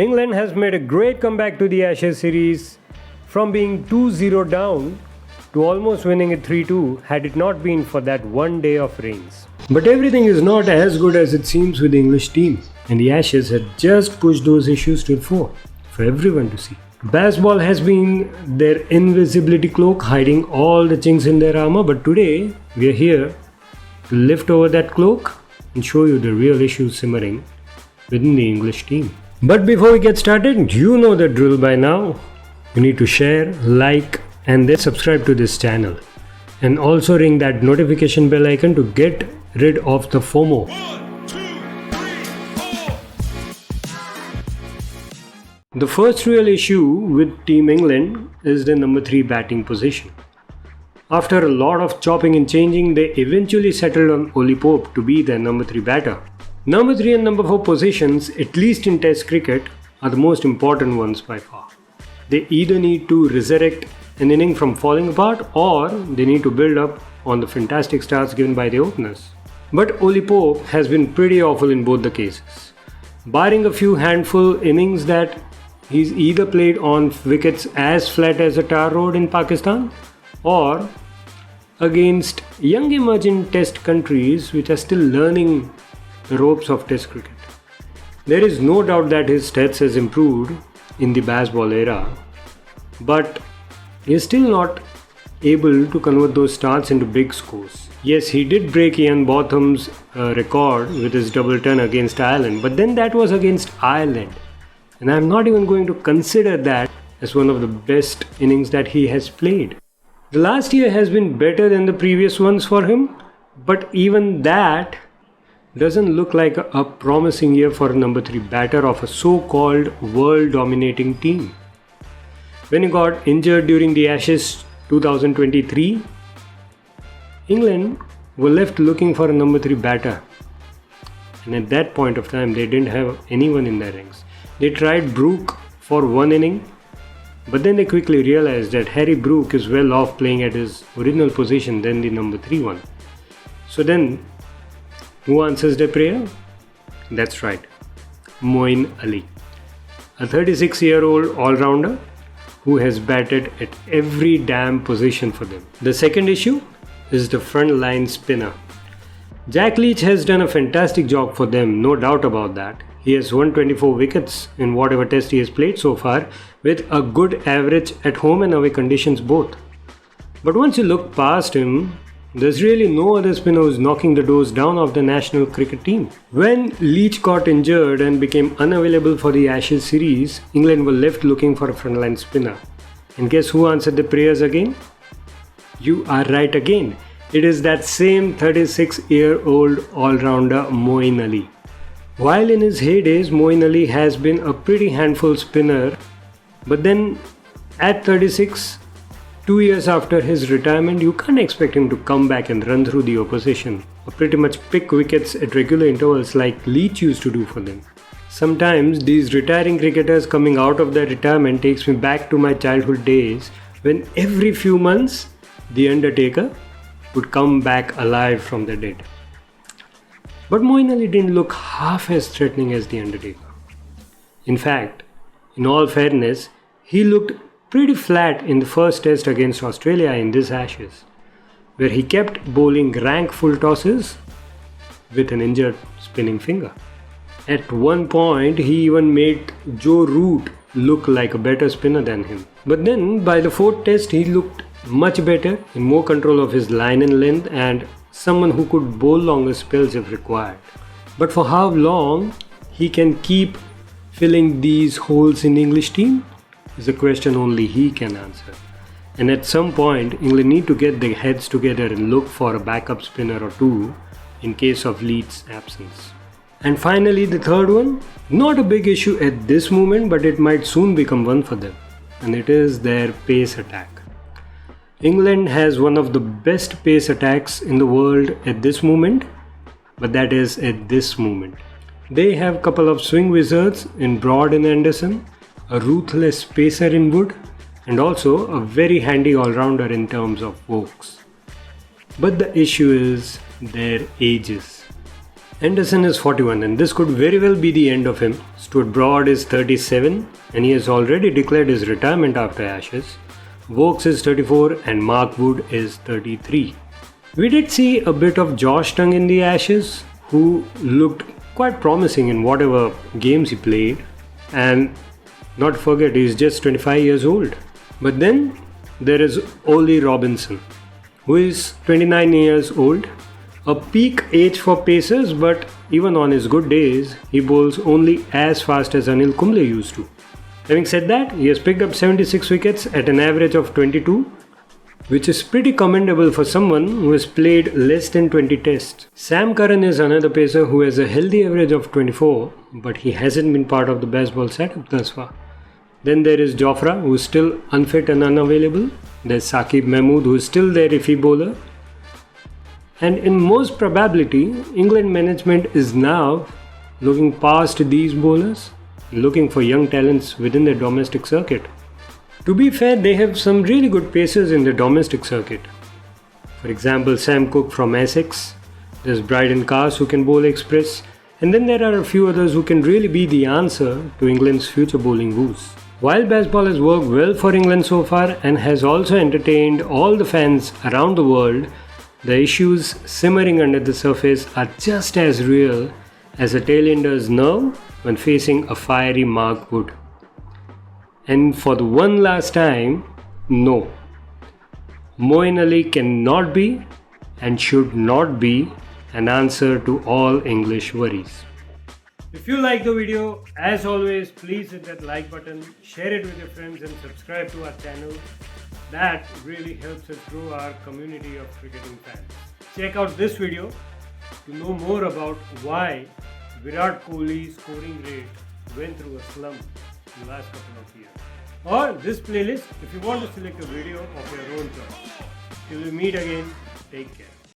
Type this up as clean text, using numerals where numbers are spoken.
England has made a great comeback to the Ashes series from being 2-0 down to almost winning it 3-2 had it not been for that one day of rains. But everything is not as good as it seems with the English team, and the Ashes had just pushed those issues to the fore for everyone to see. Baseball has been their invisibility cloak hiding all the chinks in their armor, but today we are here to lift over that cloak and show you the real issues simmering within the English team. But before we get started, you know the drill by now. You need to share, like, and then subscribe to this channel. And also ring that notification bell icon to get rid of the FOMO. 1, 2, 3, 4. The first real issue with Team England is the number 3 batting position. After a lot of chopping and changing, they eventually settled on Ollie Pope to be their number 3 batter. Number 3 and number 4 positions, at least in Test cricket, are the most important ones by far. They either need to resurrect an inning from falling apart or they need to build up on the fantastic starts given by the openers. But Ollie Pope has been pretty awful in both the cases. Barring a few handful innings that he's either played on wickets as flat as a tar road in Pakistan or against young emerging Test countries which are still learning the ropes of Test cricket. There is no doubt that his stats has improved in the baseball era, but he is still not able to convert those starts into big scores. Yes, he did break Ian Botham's record with his double turn against Ireland, but then that was against Ireland. And I'm not even going to consider that as one of the best innings that he has played. The last year has been better than the previous ones for him, but even that doesn't look like a promising year for a number 3 batter of a so-called world-dominating team. When he got injured during the Ashes 2023, England were left looking for a number 3 batter. And at that point of time, they didn't have anyone in their ranks. They tried Brook for one inning, but then they quickly realized that Harry Brook is well off playing at his original position than the number 3 one. So then, who answers their prayer? That's right, Moeen Ali, a 36-year-old all-rounder who has batted at every damn position for them. The second issue is the front line spinner. Jack Leach has done a fantastic job for them, no doubt about that. He has won 24 wickets in whatever test he has played so far, with a good average at home and away conditions both. But once you look past him, there's really no other spinner who's knocking the doors down of the national cricket team. When Leach got injured and became unavailable for the Ashes series, England were left looking for a frontline spinner. And guess who answered the prayers again? You are right again. It is that same 36-year-old all-rounder Moeen Ali. While in his heydays, Moeen Ali has been a pretty handful spinner, but then at 36, 2 years after his retirement, you can't expect him to come back and run through the opposition or pretty much pick wickets at regular intervals like Leach used to do for them. Sometimes these retiring cricketers coming out of their retirement takes me back to my childhood days when every few months The Undertaker would come back alive from the dead. But Moeen Ali didn't look half as threatening as The Undertaker. In fact, in all fairness, he looked pretty flat in the first test against Australia in this Ashes, where he kept bowling rank full tosses with an injured spinning finger. At one point, he even made Joe Root look like a better spinner than him. But then, by the fourth test, he looked much better, in more control of his line and length, and someone who could bowl longer spells if required. But for how long he can keep filling these holes in the English team is a question only he can answer. And at some point, England need to get their heads together and look for a backup spinner or two in case of Leach's absence. And finally, the third one, not a big issue at this moment, but it might soon become one for them, and it is their pace attack. England has one of the best pace attacks in the world at this moment, but that is at this moment. They have a couple of swing wizards in Broad and Anderson, a ruthless pacer in Wood, and also a very handy all-rounder in terms of Vokes. But the issue is their ages. Anderson is 41 and this could very well be the end of him. Stuart Broad is 37 and he has already declared his retirement after Ashes. Vokes is 34 and Mark Wood is 33. We did see a bit of Josh Tongue in the Ashes, who looked quite promising in whatever games he played, and not forget he's just 25 years old. But then there is Ollie Robinson, who is 29 years old, a peak age for pacers, but even on his good days, he bowls only as fast as Anil Kumble used to. Having said that, he has picked up 76 wickets at an average of 22, which is pretty commendable for someone who has played less than 20 tests. Sam Curran is another pacer who has a healthy average of 24, but he hasn't been part of the best ball setup thus far. Then there is Jofra, who is still unfit and unavailable. There's Saqib Mahmood, who is still their iffy bowler. And in most probability, England management is now looking past these bowlers, looking for young talents within the domestic circuit. To be fair, they have some really good pacers in the domestic circuit. For example, Sam Cook from Essex, there's Bryden Cars who can bowl express, and then there are a few others who can really be the answer to England's future bowling woes. While baseball has worked well for England so far and has also entertained all the fans around the world, the issues simmering under the surface are just as real as a tailender's nerve when facing a fiery Mark Wood. And for the one last time, no. Moeen Ali cannot be and should not be an answer to all English worries. If you like the video, as always, please hit that like button, share it with your friends and subscribe to our channel. That really helps us grow our community of cricketing fans. Check out this video to know more about why Virat Kohli's scoring rate went through a slump in the last couple of years. Or this playlist if you want to select a video of your own choice. Till we meet again, take care.